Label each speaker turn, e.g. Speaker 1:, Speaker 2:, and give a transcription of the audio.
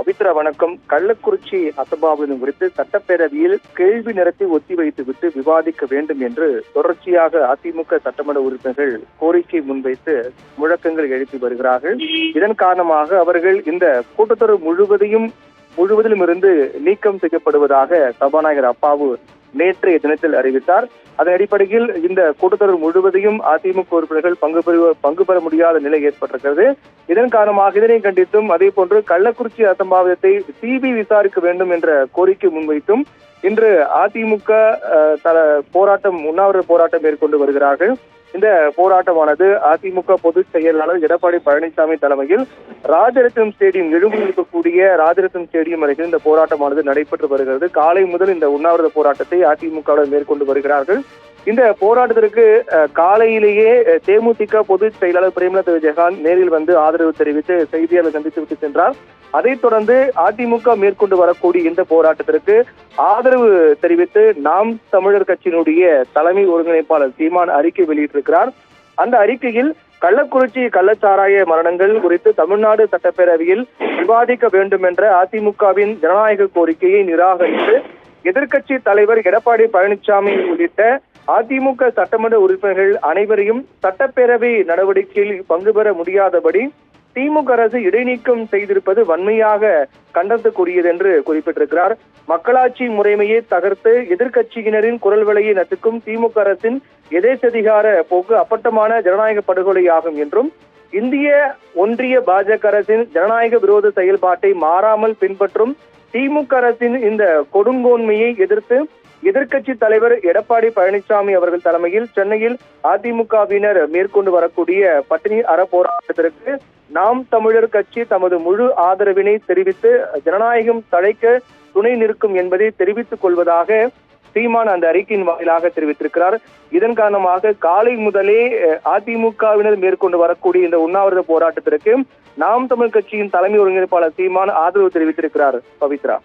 Speaker 1: பவித்ரா வணக்கம். கள்ளக்குறிச்சி அசம்பாவிதம் குறித்து சட்டப்பேரவையில் கேள்வி நேரத்தை ஒத்திவைத்துவிட்டு விவாதிக்க வேண்டும் என்று தொடர்ச்சியாக அதிமுக சட்டமன்ற உறுப்பினர்கள் கோரிக்கை முன்வைத்து முழக்கங்கள் எழுப்பி வருகிறார்கள். இதன் காரணமாக அவர்கள் இந்த கூட்டத்தொடர் முழுவதிலும் இருந்து நீக்கம் செய்யப்படுவதாக சபாநாயகர் அப்பாவு நேற்றைய தினத்தில் அறிவித்தார். அதன் அடிப்படையில் இந்த கூட்டத்தொடர் முழுவதையும் அதிமுக உறுப்பினர்கள் பங்கு பெற முடியாத நிலை ஏற்பட்டிருக்கிறது. இதன் காரணமாக இதனை கண்டித்தும் அதே போன்று கள்ளக்குறிச்சி அசம்பாவிதத்தை சிபிஐ விசாரிக்க வேண்டும் என்ற கோரிக்கை முன்வைத்தும் இன்று அதிமுக உண்ணாவிரத போராட்டம் மேற்கொண்டு வருகிறார்கள். இந்த போராட்டமானது அதிமுக பொதுச் செயலாளர் எடப்பாடி பழனிசாமி தலைமையில் ராஜரத்னம் ஸ்டேடியம் எழும்பூரில் இருக்கக்கூடிய ராஜரத்னம் ஸ்டேடியம் அருகில் இந்த போராட்டமானது நடைபெற்று வருகிறது. காலை முதல் இந்த உண்ணாவிரத போராட்டத்தை அதிமுகவினர் மேற்கொண்டு வருகிறார்கள். இந்த போராட்டத்திற்கு காலையிலேயே தேமுதிக பொதுச் செயலாளர் பிரேமலதா விஜயகாந்த் நேரில் வந்து ஆதரவு தெரிவித்து செய்தியாளர் சந்தித்து விட்டு சென்றார். அதைத் தொடர்ந்து அதிமுக மேற்கொண்டு வரக்கூடிய இந்த போராட்டத்திற்கு ஆதரவு தெரிவித்து நாம் தமிழர் கட்சியினுடைய தலைமை ஒருங்கிணைப்பாளர் சீமான் அறிக்கை வெளியிட்டிருக்கிறார். அந்த அறிக்கையில் கள்ளக்குறிச்சி கள்ளச்சாராய மரணங்கள் குறித்து தமிழ்நாடு சட்டப்பேரவையில் விவாதிக்க வேண்டும் என்ற அதிமுகவின் ஜனநாயக கோரிக்கையை நிராகரித்து எதிர்க்கட்சி தலைவர் எடப்பாடி பழனிசாமி உள்ளிட்ட அதிமுக சட்டமன்ற உறுப்பினர்கள் அனைவரையும் சட்டப்பேரவை நடவடிக்கையில் பங்கு பெற முடியாதபடி திமுக அரசு இடைநீக்கம் செய்திருப்பது வன்மையாக கண்டனத்துக்குரியது என்று குறிப்பிட்டிருக்கிறார். மக்களாட்சி முறைமையை தகர்த்து எதிர்க்கட்சியினரின் குரல் விலையை நசுக்கும் திமுக அரசின் எதேச்சதிகார போக்கு அப்பட்டமான ஜனநாயக படுகொலையாகும் என்றும் இந்திய ஒன்றிய பாஜக அரசின் ஜனநாயக விரோத செயல்பாட்டை மாறாமல் பின்பற்றும் திமுக அரசின் இந்த கொடுங்கோன்மையை எதிர்த்து எதிர்க்கட்சி தலைவர் எடப்பாடி பழனிசாமி அவர்கள் தலைமையில் சென்னையில் அதிமுகவினர் மேற்கொண்டு வரக்கூடிய பட்டினி அற போராட்டத்திற்கு நாம் தமிழர் கட்சி தமது முழு ஆதரவினை தெரிவித்து ஜனநாயகம் தழைக்க துணை நிற்கும் என்பதை தெரிவித்துக் கொள்வதாக சீமான் அந்த அறிக்கையின் வாயிலாக தெரிவித்திருக்கிறார். இதன் காரணமாக காலை முதலே அதிமுகவினர் மேற்கொண்டு வரக்கூடிய இந்த உண்ணாவிரத போராட்டத்திற்கு நாம் தமிழ் கட்சியின் தலைமை ஒருங்கிணைப்பாளர் சீமான் ஆதரவு தெரிவித்திருக்கிறார். பவித்ரா.